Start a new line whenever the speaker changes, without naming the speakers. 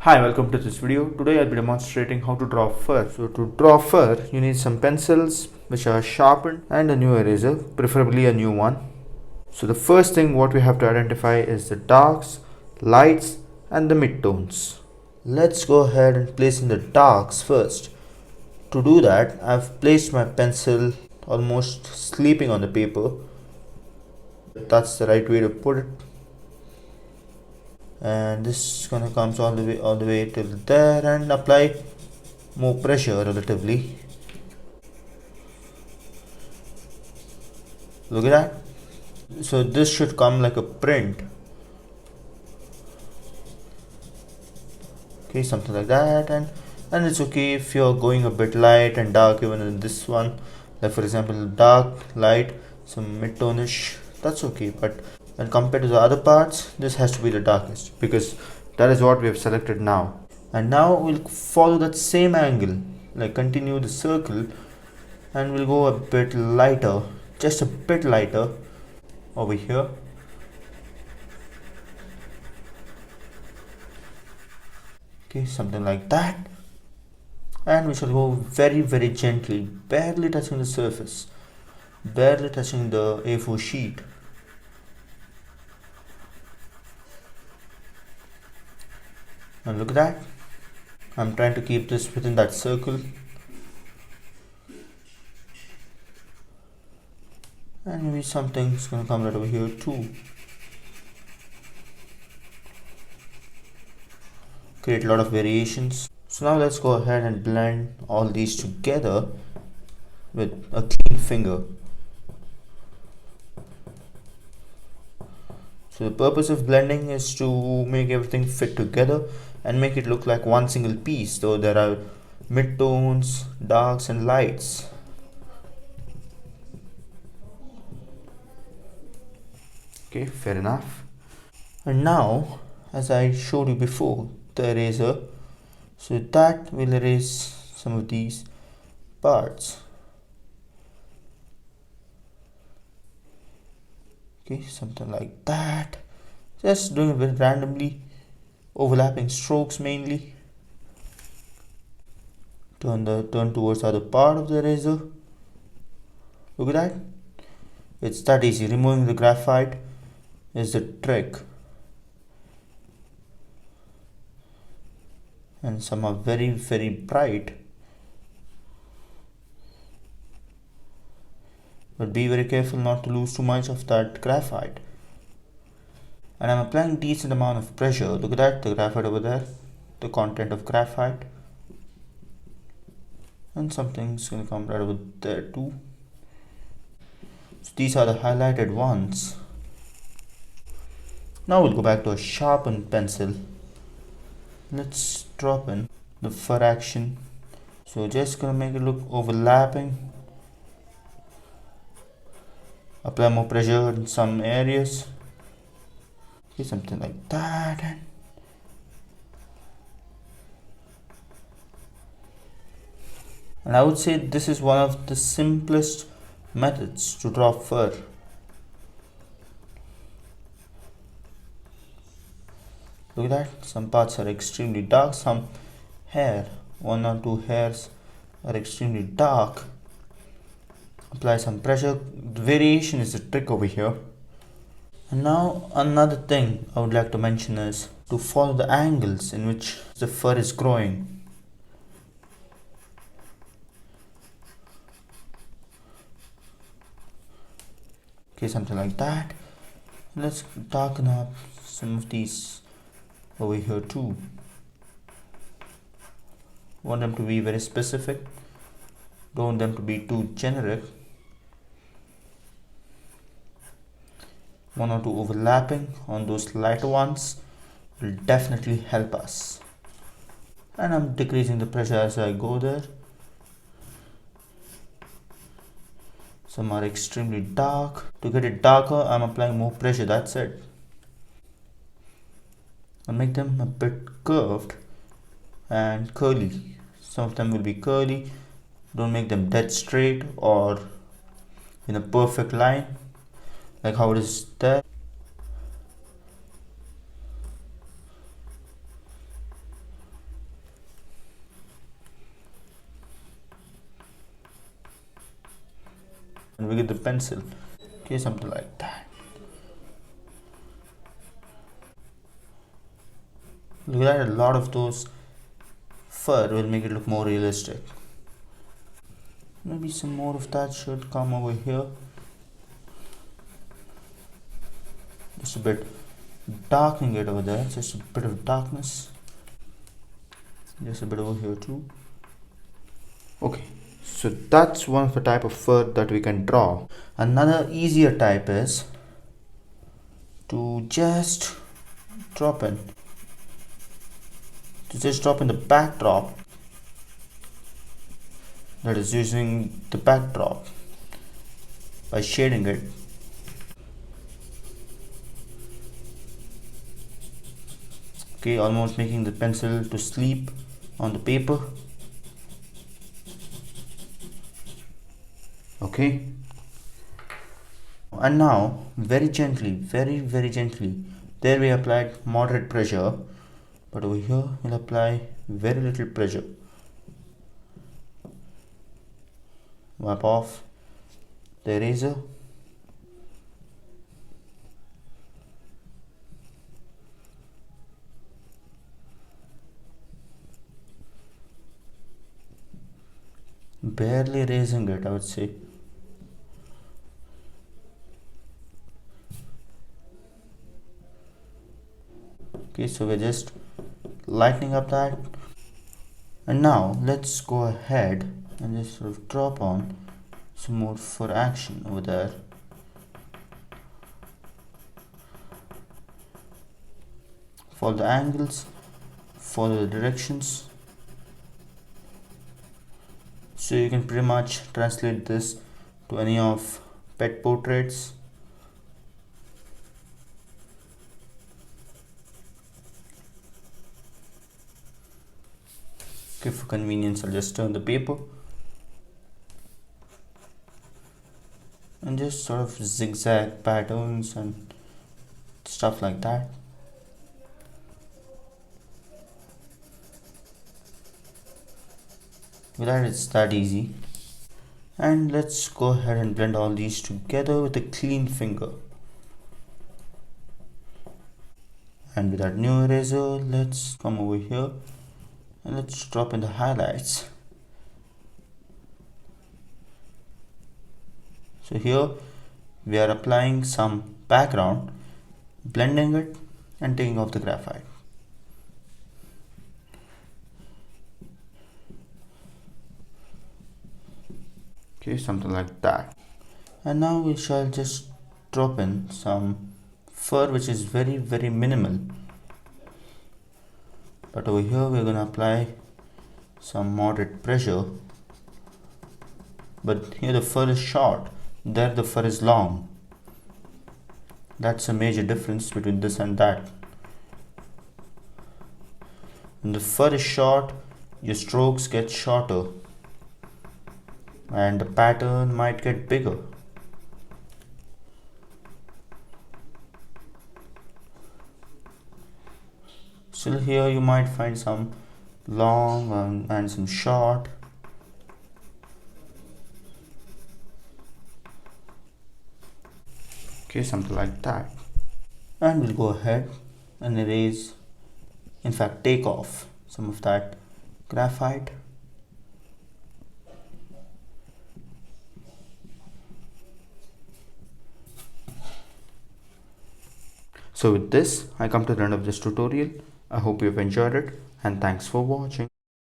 Hi, welcome to this video. Today I'll be demonstrating how to draw fur. So to draw fur, you need some pencils which are sharpened and a new eraser, preferably a new one. So the first thing what we have to identify is the darks, lights and the midtones. Let's go ahead and place in the darks first. To do that, I've placed my pencil almost sleeping on the paper. That's the right way to put it. And this is gonna come all the way till there and apply more pressure relatively. Look at that. So this should come like a print. Okay, something like that, and it's okay if you're going a bit light and dark even in this one. Like for example, dark, light, some mid-tone-ish. That's okay, but when compared to the other parts, this has to be the darkest because that is what we have selected now. And now we'll follow that same angle, like continue the circle, and we'll go a bit lighter, just a bit lighter over here. Okay, something like that. And we shall go very gently, barely touching the surface, barely touching the A4 sheet. And look at that. I'm trying to keep this within that circle. And maybe something's gonna come right over here too. Create a lot of variations. So now let's go ahead and blend all these together with a clean finger. So the purpose of blending is to make everything fit together and make it look like one single piece, though there are midtones, darks and lights. Okay, fair enough. And now, as I showed you before, the eraser, so that will erase some of these parts. Okay, something like that. Just doing it very randomly, overlapping strokes mainly. Turn towards the other part of the eraser. Look at that. It's that easy. Removing the graphite is the trick. And some are very bright. But be very careful not to lose too much of that graphite. And I'm applying decent amount of pressure. Look at that, the graphite over there, the content of graphite. And something's gonna come right over there too. So these are the highlighted ones. Now we'll go back to a sharpened pencil. Let's drop in the fur action. So just gonna make it look overlapping. Apply more pressure in some areas. Okay, something like that. And I would say this is one of the simplest methods to draw fur. Look at that, some parts are extremely dark, some hair, one or two hairs are extremely dark. Apply some pressure, the variation is the trick over here. And now another thing I would like to mention is to follow the angles in which the fur is growing. Okay, something like that. Let's darken up some of these over here too. Want them to be very specific, don't want them to be too generic. One or two overlapping on those lighter ones will definitely help us. And I'm decreasing the pressure as I go there. Some are extremely dark. To get it darker, I'm applying more pressure, that's it. I'll make them a bit curved and curly. Some of them will be curly. Don't make them dead straight or in a perfect line like how it is there. and we get the pencil. Okay, something like that. Look at a lot of those fur will make it look more realistic. Maybe some more of that should come over here. Just a bit darkening it over there, just a bit of darkness. Just a bit over here too. Okay, so that's one of the type of fur that we can draw. Another easier type is to just drop in the backdrop, that is using the backdrop by shading it. Okay, almost making the pencil to sleep on the paper. Okay, and now very gently, very gently, there we applied moderate pressure, but over here we'll apply very little pressure. Wipe off the eraser. Barely erasing it, I would say. Okay, so we're just lightening up that. And now let's go ahead and just sort of drop on some more for action over there. Follow the angles, follow the directions. So you can pretty much translate this to any of pet portraits. Okay, for convenience I'll just turn the paper and just sort of zigzag patterns and stuff like that. With that, it's that easy. And let's go ahead and blend all these together with a clean finger. And with that new eraser, let's come over here and let's drop in the highlights. So here we are applying some background, blending it and taking off the graphite. Okay, something like that. And now we shall just drop in some fur which is very minimal. But over here we're gonna apply some moderate pressure. But here the fur is short, there the fur is long. That's a major difference between this and that. When the fur is short, your strokes get shorter and the pattern might get bigger. Still here you might find some long and some short. Okay, something like that. And we'll go ahead and erase, in fact take off some of that graphite. So with this, I come to the end of this tutorial. I hope you've enjoyed it and thanks for watching.